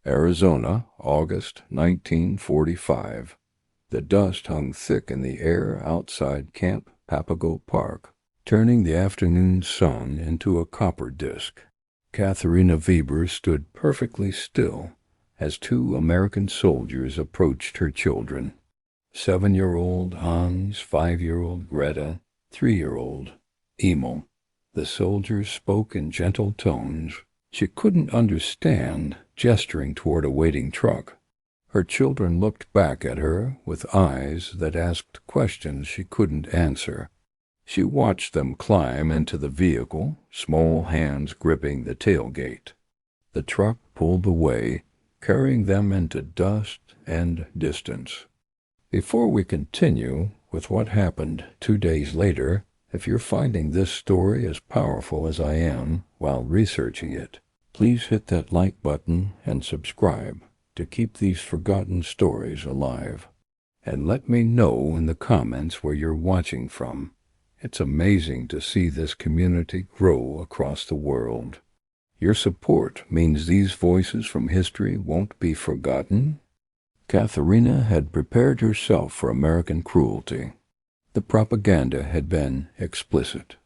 Arizona, August 1945. The dust hung thick in the air outside Camp Papago Park, turning the afternoon sun into a copper disk. Katharina Weber stood perfectly still as two American soldiers approached her children. 7-year-old Hans, 5-year-old Greta, 3-year-old Emil. The soldiers spoke in gentle tones. She couldn't understand, gesturing toward a waiting truck. Her children looked back at her with eyes that asked questions she couldn't answer. She watched them climb into the vehicle, small hands gripping the tailgate. The truck pulled away, carrying them into dust and distance. Before we continue with what happened 2 days later, if you're finding this story as powerful as I am while researching it, please hit that like button and subscribe to keep these forgotten stories alive. And let me know in the comments where you're watching from. It's amazing to see this community grow across the world. Your support means these voices from history won't be forgotten. Katharina had prepared herself for American cruelty. The propaganda had been explicit.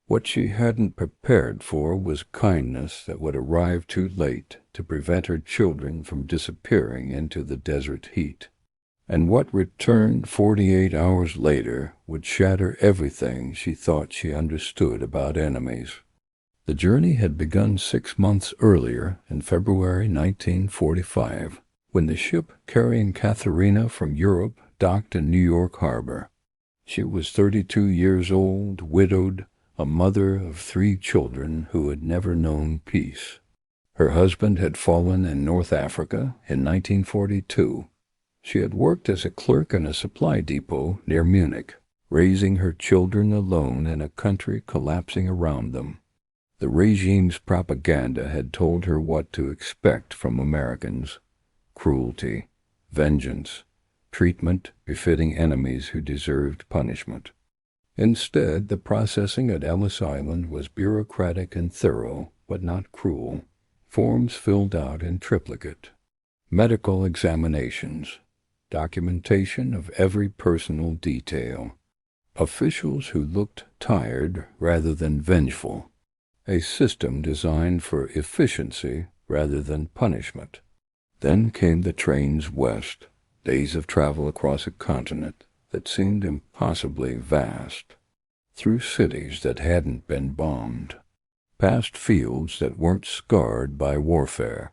What she hadn't prepared for was kindness that would arrive too late to prevent her children from disappearing into the desert heat. And what returned 48 hours later would shatter everything she thought she understood about enemies. The journey had begun 6 months earlier, in February 1945, when the ship carrying Katharina from Europe docked in New York Harbor. She was 32 years old, widowed, a mother of 3 children who had never known peace. Her husband had fallen in North Africa in 1942. She had worked as a clerk in a supply depot near Munich, raising her children alone in a country collapsing around them. The regime's propaganda had told her what to expect from Americans: cruelty, vengeance, treatment befitting enemies who deserved punishment. Instead, the processing at Ellis Island was bureaucratic and thorough, but not cruel. Forms filled out in triplicate. Medical examinations. Documentation of every personal detail. Officials who looked tired rather than vengeful. A system designed for efficiency rather than punishment. Then came the trains west. Days of travel across a continent that seemed impossibly vast, through cities that hadn't been bombed, past fields that weren't scarred by warfare.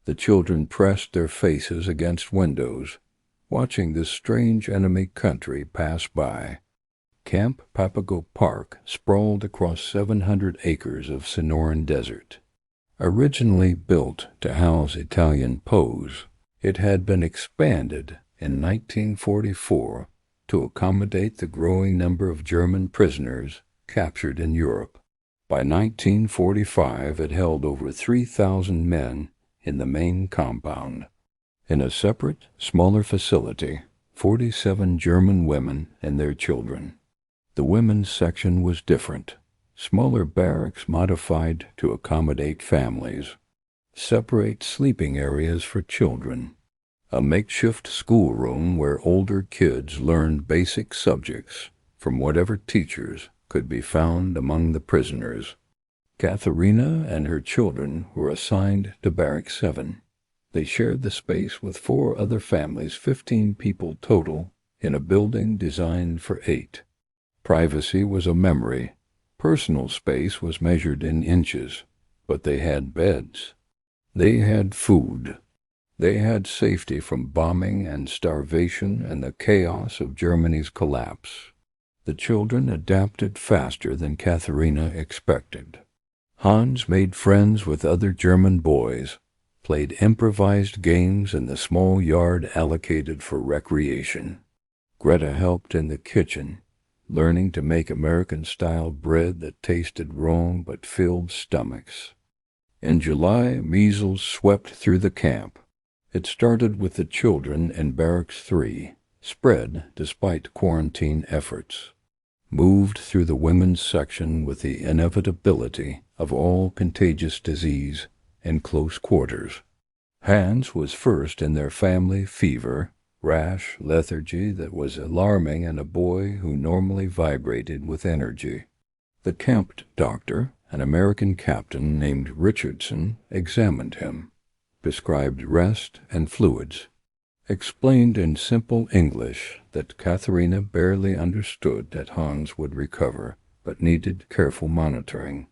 The children pressed their faces against windows, watching this strange enemy country pass by. Camp Papago Park sprawled across 700 acres of Sonoran desert. Originally built to house Italian POWs, it had been expanded in 1944 to accommodate the growing number of German prisoners captured in Europe. By 1945, it held over 3,000 men in the main compound. In a separate, smaller facility, 47 German women and their children. The women's section was different. Smaller barracks modified to accommodate families. Separate sleeping areas for children. A makeshift schoolroom where older kids learned basic subjects from whatever teachers could be found among the prisoners. Katharina and her children were assigned to Barrack 7. They shared the space with 4 other families, 15 people total, in a building designed for 8. Privacy was a memory. Personal space was measured in inches, but they had beds. They had food. They had safety from bombing and starvation and the chaos of Germany's collapse. The children adapted faster than Katharina expected. Hans made friends with other German boys, played improvised games in the small yard allocated for recreation. Greta helped in the kitchen, learning to make American-style bread that tasted wrong but filled stomachs. In July, measles swept through the camp. It started with the children in Barracks 3, spread despite quarantine efforts. Moved through the women's section with the inevitability of all contagious disease in close quarters. Hans was first in their family fever, rash, lethargy that was alarming in a boy who normally vibrated with energy. The camp doctor, an American captain named Richardson, examined him, prescribed rest and fluids, explained in simple English that Katharina barely understood that Hans would recover, but needed careful monitoring.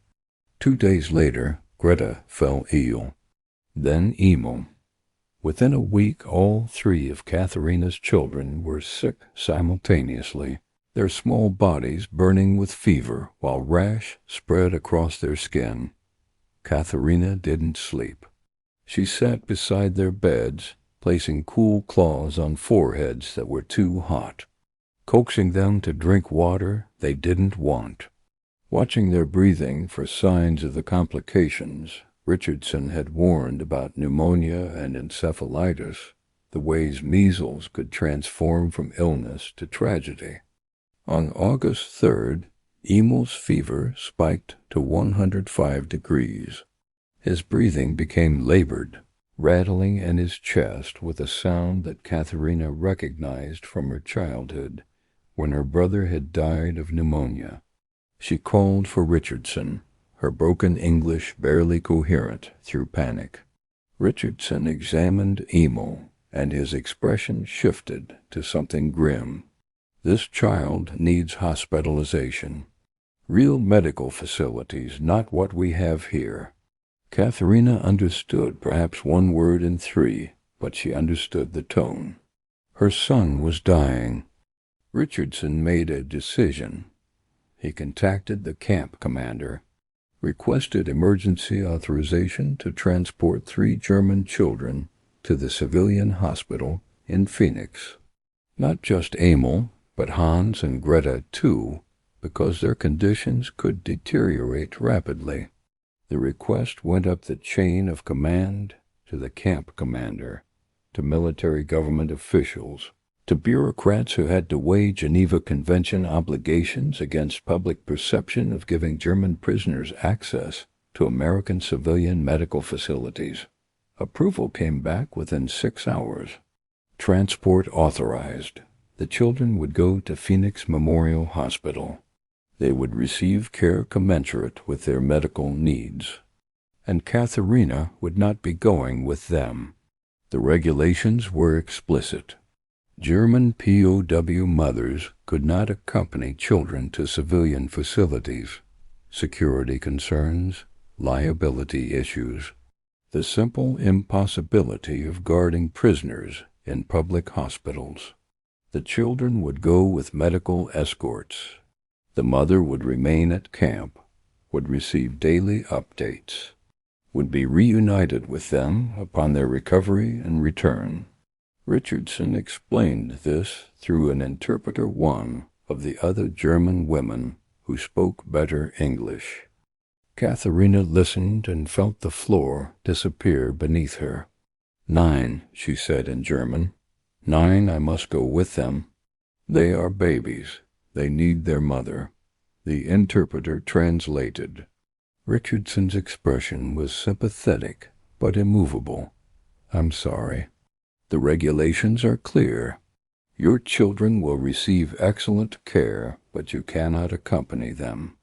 2 days later, Greta fell ill. Then Emil. Within a week, all 3 of Katharina's children were sick simultaneously, their small bodies burning with fever while rash spread across their skin. Katharina didn't sleep. She sat beside their beds, placing cool claws on foreheads that were too hot, coaxing them to drink water they didn't want. Watching their breathing for signs of the complications, Richardson had warned about pneumonia and encephalitis, the ways measles could transform from illness to tragedy. On August 3rd, Emil's fever spiked to 105 degrees. His breathing became labored, rattling in his chest with a sound that Katharina recognized from her childhood, when her brother had died of pneumonia. She called for Richardson, her broken English barely coherent through panic. Richardson examined Emil, and his expression shifted to something grim. This child needs hospitalization. Real medical facilities, not what we have here. Katharina understood perhaps 1 word in 3, but she understood the tone. Her son was dying. Richardson made a decision. He contacted the camp commander, requested emergency authorization to transport 3 German children to the civilian hospital in Phoenix. Not just Emil, but Hans and Greta too, because their conditions could deteriorate rapidly. The request went up the chain of command to the camp commander, to military government officials, to bureaucrats who had to weigh Geneva Convention obligations against public perception of giving German prisoners access to American civilian medical facilities. Approval came back within 6 hours. Transport authorized. The children would go to Phoenix Memorial Hospital. They would receive care commensurate with their medical needs. And Katharina would not be going with them. The regulations were explicit. German POW mothers could not accompany children to civilian facilities. Security concerns, liability issues, the simple impossibility of guarding prisoners in public hospitals. The children would go with medical escorts. The mother would remain at camp, would receive daily updates, would be reunited with them upon their recovery and return. Richardson explained this through an interpreter, one of the other German women who spoke better English. Katharina listened and felt the floor disappear beneath her. 9, she said in German. 9, I must go with them. They are babies. They need their mother. The interpreter translated. Richardson's expression was sympathetic, but immovable. I'm sorry. The regulations are clear. Your children will receive excellent care, but you cannot accompany them.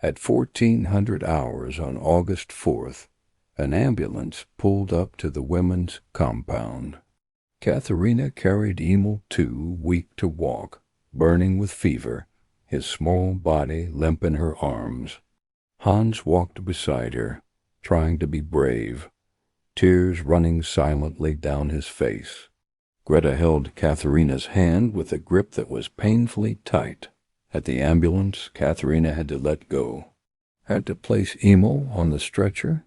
At 1400 hours on August 4th, an ambulance pulled up to the women's compound. Katharina carried Emil too, weak to walk, burning with fever, his small body limp in her arms. Hans walked beside her, trying to be brave, tears running silently down his face. Greta held Katharina's hand with a grip that was painfully tight. At the ambulance, Katharina had to let go, had to place Emil on the stretcher,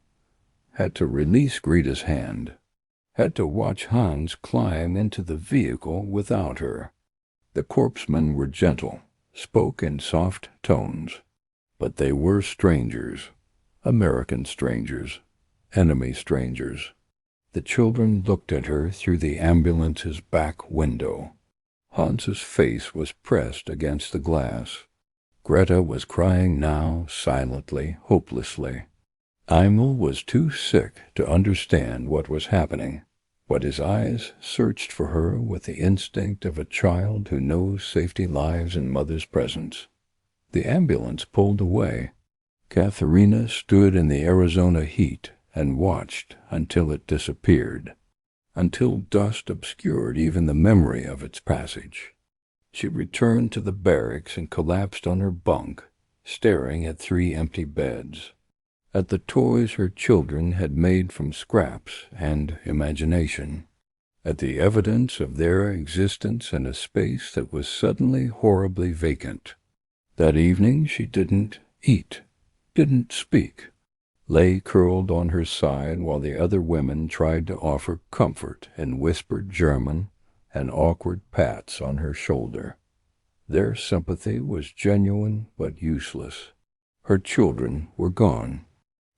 had to release Greta's hand, had to watch Hans climb into the vehicle without her. The corpsmen were gentle, spoke in soft tones, but they were strangers, American strangers, enemy strangers. The children looked at her through the ambulance's back window. Hans's face was pressed against the glass. Greta was crying now, silently, hopelessly. Emil was too sick to understand what was happening, but his eyes searched for her with the instinct of a child who knows safety lies in mother's presence. The ambulance pulled away. Katharina stood in the Arizona heat and watched until it disappeared, until dust obscured even the memory of its passage. She returned to the barracks and collapsed on her bunk, staring at 3 empty beds, at the toys her children had made from scraps and imagination, at the evidence of their existence in a space that was suddenly horribly vacant. That evening she didn't eat, didn't speak, lay curled on her side while the other women tried to offer comfort in whispered German and awkward pats on her shoulder. Their sympathy was genuine but useless. Her children were gone,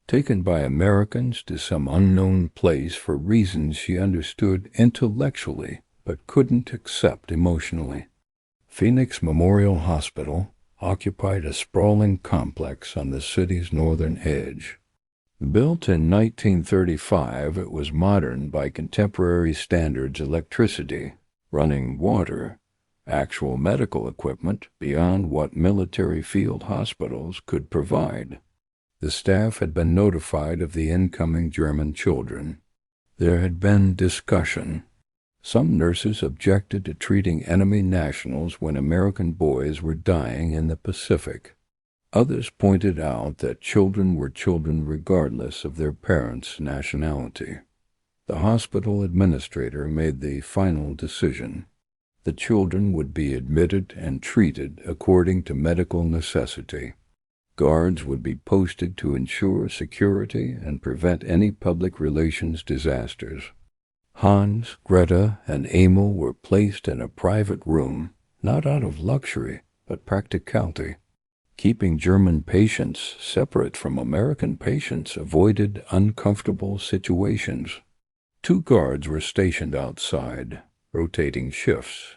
taken by Americans to some unknown place for reasons she understood intellectually but couldn't accept emotionally. Phoenix Memorial Hospital occupied a sprawling complex on the city's northern edge. Built in 1935, it was modern by contemporary standards: electricity, running water, actual medical equipment beyond what military field hospitals could provide. The staff had been notified of the incoming German children. There had been discussion. Some nurses objected to treating enemy nationals when American boys were dying in the Pacific. Others pointed out that children were children regardless of their parents' nationality. The hospital administrator made the final decision. The children would be admitted and treated according to medical necessity. Guards would be posted to ensure security and prevent any public relations disasters. Hans, Greta, and Emil were placed in a private room, not out of luxury, but practicality. Keeping German patients separate from American patients avoided uncomfortable situations. 2 guards were stationed outside, rotating shifts,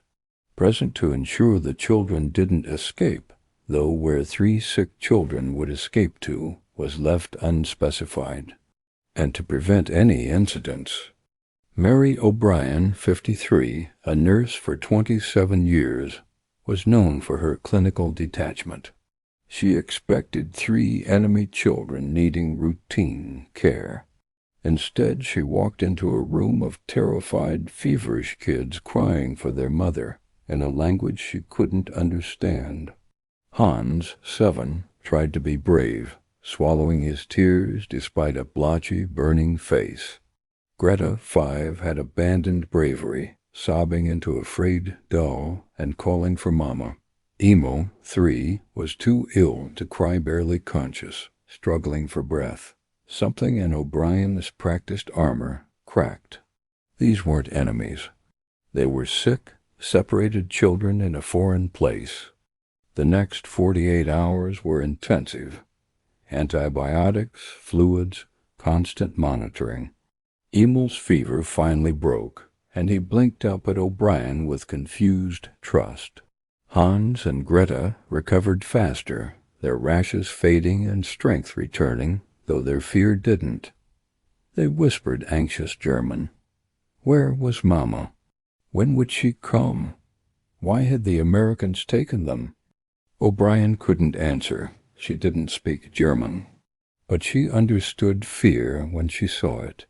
present to ensure the children didn't escape, though where 3 sick children would escape to was left unspecified, and to prevent any incidents. Mary O'Brien, 53, a nurse for 27 years, was known for her clinical detachment. She expected 3 enemy children needing routine care. Instead, she walked into a room of terrified, feverish kids crying for their mother in a language she couldn't understand. Hans, 7, tried to be brave, swallowing his tears despite a blotchy, burning face. Greta, 5, had abandoned bravery, sobbing into a frayed doll and calling for Mama. Emil, 3, was too ill to cry, barely conscious, struggling for breath. Something in O'Brien's practiced armor cracked. These weren't enemies. They were sick, separated children in a foreign place. The next 48 hours were intensive. Antibiotics, fluids, constant monitoring. Emil's fever finally broke, and he blinked up at O'Brien with confused trust. Hans and Greta recovered faster, their rashes fading and strength returning, though their fear didn't. They whispered anxious German. Where was Mama? When would she come? Why had the Americans taken them? O'Brien couldn't answer. She didn't speak German. But she understood fear when she saw it.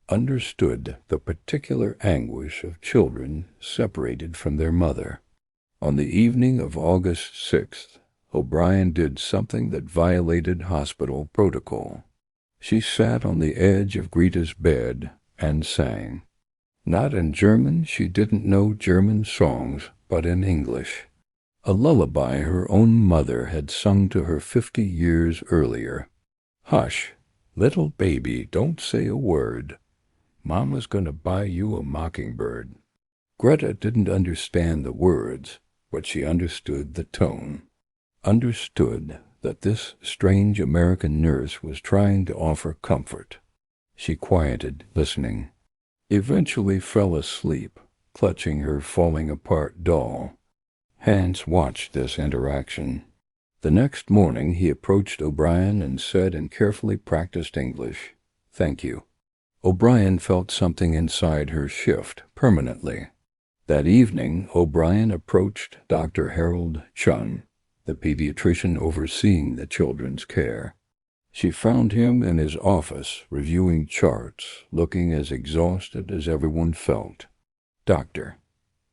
Understood the particular anguish of children separated from their mother. On the evening of August 6th, O'Brien did something that violated hospital protocol. She sat on the edge of Greta's bed and sang. Not in German, she didn't know German songs, but in English. A lullaby her own mother had sung to her 50 years earlier. Hush, little baby, don't say a word. Mama's going to buy you a mockingbird. Greta didn't understand the words, but she understood the tone. Understood that this strange American nurse was trying to offer comfort. She quieted, listening. Eventually fell asleep, clutching her falling-apart doll. Hans watched this interaction. The next morning he approached O'Brien and said in carefully practiced English, "Thank you." O'Brien felt something inside her shift permanently. That evening, O'Brien approached Dr. Harold Chun, the pediatrician overseeing the children's care. She found him in his office, reviewing charts, looking as exhausted as everyone felt. "Doctor,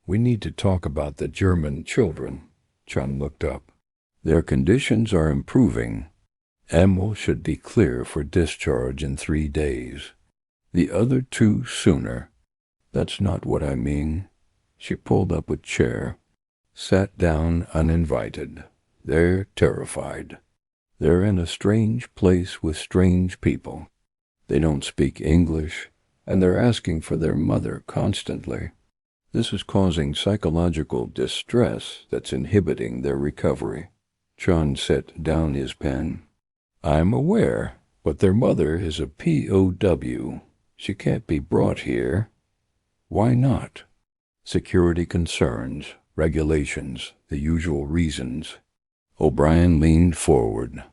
we need to talk about the German children." Chun looked up. "Their conditions are improving. Emil should be clear for discharge in 3 days. The other 2 sooner." "That's not what I mean." She pulled up a chair, sat down uninvited. "They're terrified. They're in a strange place with strange people. They don't speak English, and they're asking for their mother constantly. This is causing psychological distress that's inhibiting their recovery." Chun set down his pen. "I'm aware, but their mother is a POW. She can't be brought here." "Why not?" "Security concerns, regulations, the usual reasons." O'Brien leaned forward.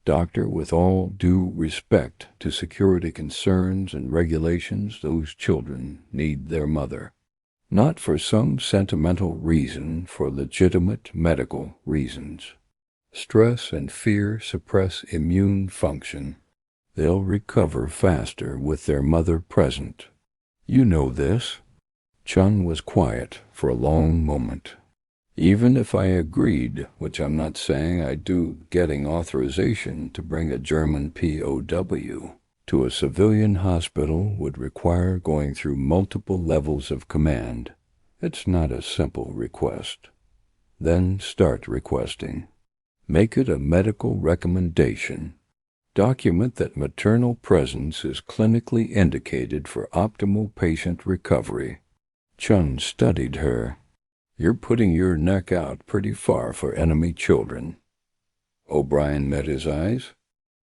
"Doctor, with all due respect to security concerns and regulations, those children need their mother. Not for some sentimental reason, for legitimate medical reasons. Stress and fear suppress immune function. They'll recover faster with their mother present. You know this." Chun was quiet for a long moment. "Even if I agreed, which I'm not saying I do, getting authorization to bring a German POW to a civilian hospital would require going through multiple levels of command. It's not a simple request." "Then start requesting. Make it a medical recommendation. Document that maternal presence is clinically indicated for optimal patient recovery." Chun studied her. "You're putting your neck out pretty far for enemy children." O'Brien met his eyes.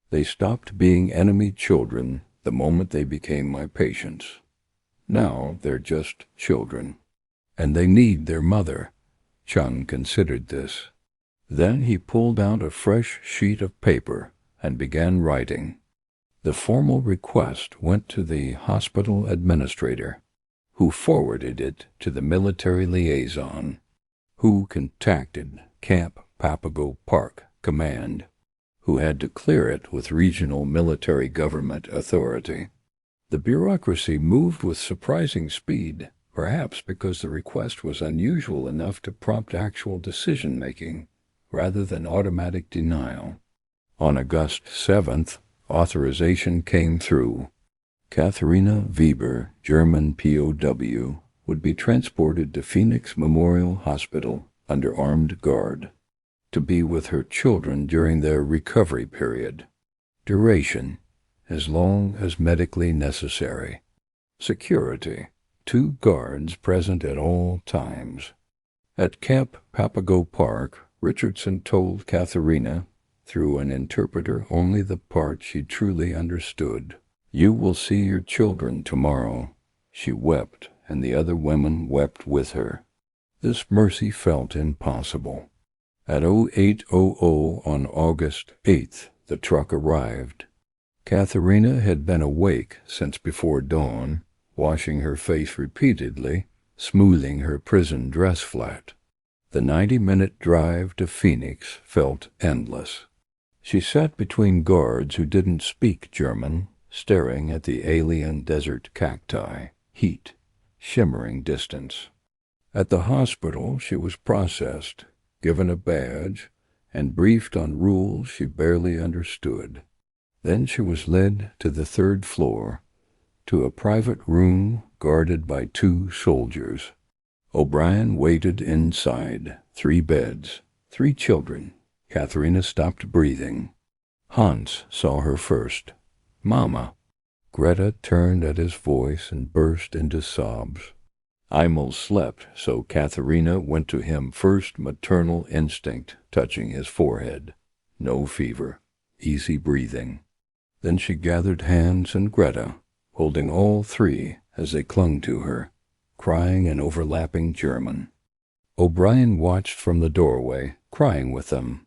"They stopped being enemy children the moment they became my patients. Now they're just children. And they need their mother." Chun considered this. Then he pulled out a fresh sheet of paper and began writing. The formal request went to the hospital administrator, who forwarded it to the military liaison, who contacted Camp Papago Park Command, who had to clear it with regional military government authority. The bureaucracy moved with surprising speed, perhaps because the request was unusual enough to prompt actual decision-making rather than automatic denial. On August 7th, authorization came through. Katharina Weber, German POW, would be transported to Phoenix Memorial Hospital under armed guard to be with her children during their recovery period. Duration, as long as medically necessary. Security, 2 guards present at all times. At Camp Papago Park, Richardson told Katharina, through an interpreter, only the part she truly understood. "You will see your children tomorrow." She wept, and the other women wept with her. This Mercy felt impossible. At 0800 on August 8th, the truck arrived. Katharina had been awake since before dawn, washing her face repeatedly, smoothing her prison dress flat. The 90-minute drive to Phoenix felt endless. She sat between guards who didn't speak German, staring at the alien desert cacti, heat, shimmering distance. At the hospital she was processed, given a badge, and briefed on rules she barely understood. Then she was led to the 3rd floor, to a private room guarded by 2 soldiers. O'Brien waited inside. 3 beds, 3 children. Katharina stopped breathing. Hans saw her first. "Mama." Greta turned at his voice and burst into sobs. Emil slept, so Katharina went to him, first maternal instinct touching his forehead. No fever, easy breathing. Then she gathered Hans and Greta, holding all 3 as they clung to her, crying in overlapping German. O'Brien watched from the doorway, crying with them.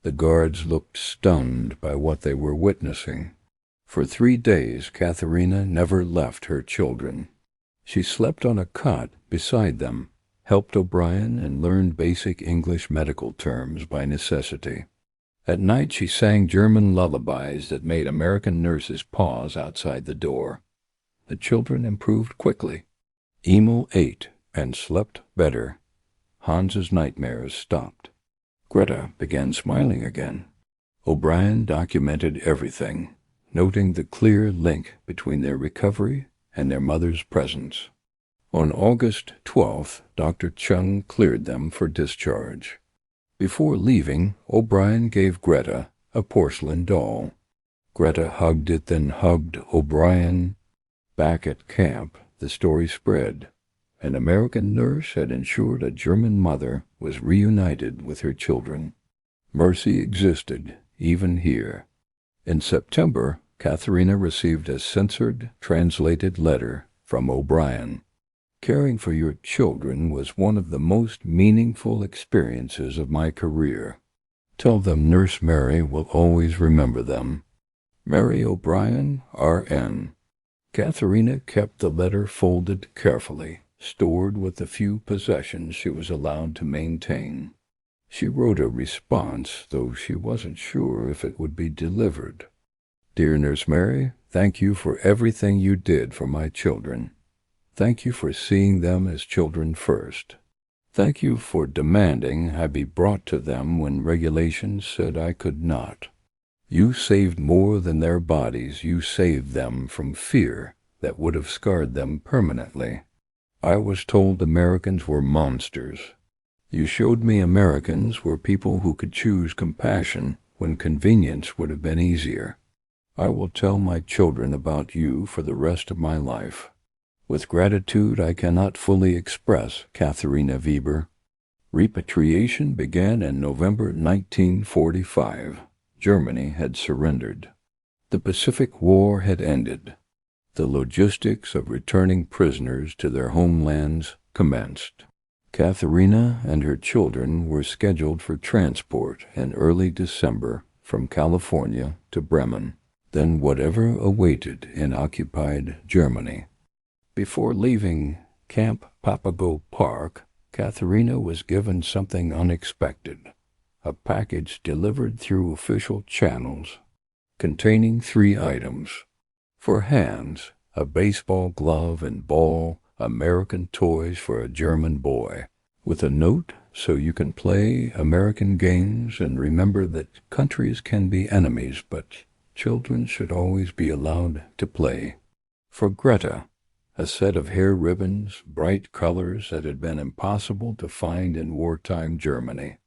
The guards looked stunned by what they were witnessing. For 3 days, Katharina never left her children. She slept on a cot beside them, helped O'Brien, and learned basic English medical terms by necessity. At night she sang German lullabies that made American nurses pause outside the door. The children improved quickly. Emil ate and slept better. Hans's nightmares stopped. Greta began smiling again. O'Brien documented everything, noting the clear link between their recovery and their mother's presence. On August 12th, Dr. Chung cleared them for discharge. Before leaving, O'Brien gave Greta a porcelain doll. Greta hugged it, then hugged O'Brien. Back at camp, the story spread. An American nurse had ensured a German mother was reunited with her children. Mercy existed, even here. In September, Katharina received a censored, translated letter from O'Brien. Caring for your children was one of the most meaningful experiences of my career. Tell them Nurse Mary will always remember them. Mary O'Brien, R.N. Katharina kept the letter folded carefully, stored with the few possessions she was allowed to maintain. She wrote a response, though she wasn't sure if it would be delivered. Dear Nurse Mary, thank you for everything you did for my children. Thank you for seeing them as children first. Thank you for demanding I be brought to them when regulations said I could not. You saved more than their bodies. You saved them from fear that would have scarred them permanently. I was told Americans were monsters. You showed me Americans were people who could choose compassion when convenience would have been easier. I will tell my children about you for the rest of my life. With gratitude I cannot fully express, Katharina Weber. Repatriation began in November 1945. Germany had surrendered. The Pacific War had ended. The logistics of returning prisoners to their homelands commenced. Katharina and her children were scheduled for transport in early December from California to Bremen, then whatever awaited in occupied Germany. Before leaving Camp Papago Park, Katharina was given something unexpected, a package delivered through official channels containing 3 items. For Hans, a baseball glove and ball, American toys for a German boy, with a note so you can play American games and remember that countries can be enemies, but children should always be allowed to play. For Greta, a set of hair ribbons, bright colors that had been impossible to find in wartime Germany.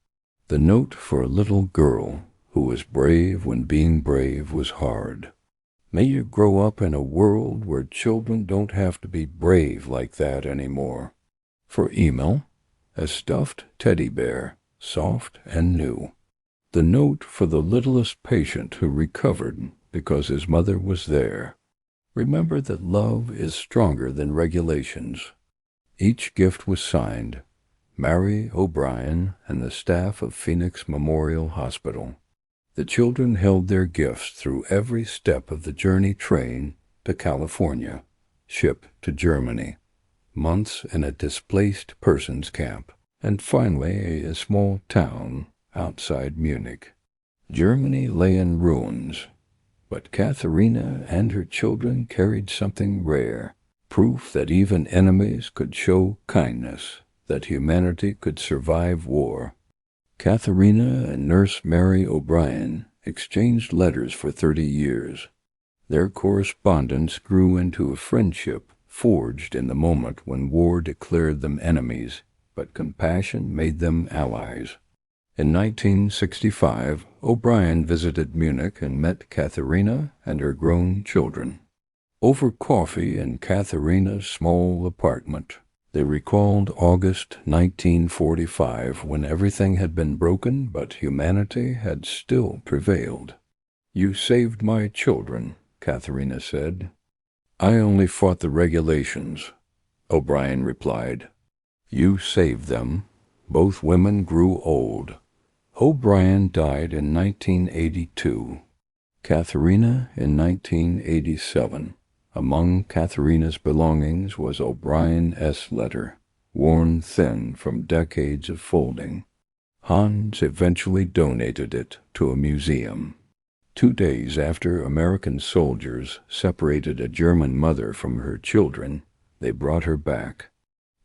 The note for a little girl who was brave when being brave was hard. May you grow up in a world where children don't have to be brave like that anymore. For Emil, a stuffed teddy bear, soft and new. The note for the littlest patient who recovered because his mother was there. Remember that love is stronger than regulations. Each gift was signed, Mary O'Brien and the staff of Phoenix Memorial Hospital. The children held their gifts through every step of the journey train to California, ship to Germany, months in a displaced persons camp, and finally a small town outside Munich. Germany lay in ruins, but Katharina and her children carried something rare, proof that even enemies could show kindness, that humanity could survive war. Katharina and Nurse Mary O'Brien exchanged letters for 30 years. Their correspondence grew into a friendship forged in the moment when war declared them enemies, but compassion made them allies. In 1965, O'Brien visited Munich and met Katharina and her grown children. Over coffee in Katharina's small apartment, they recalled August 1945 when everything had been broken but humanity had still prevailed. You saved my children, Katharina said. I only fought the regulations, O'Brien replied. You saved them. Both women grew old. O'Brien died in 1982. Katharina in 1987. Among Katharina's belongings was O'Brien's letter, worn thin from decades of folding. Hans eventually donated it to a museum. 2 days after American soldiers separated a German mother from her children, they brought her back.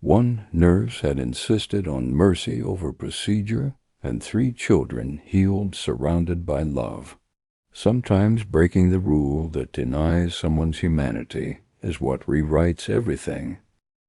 One nurse had insisted on mercy over procedure, and 3 children healed surrounded by love. Sometimes breaking the rule that denies someone's humanity is what rewrites everything.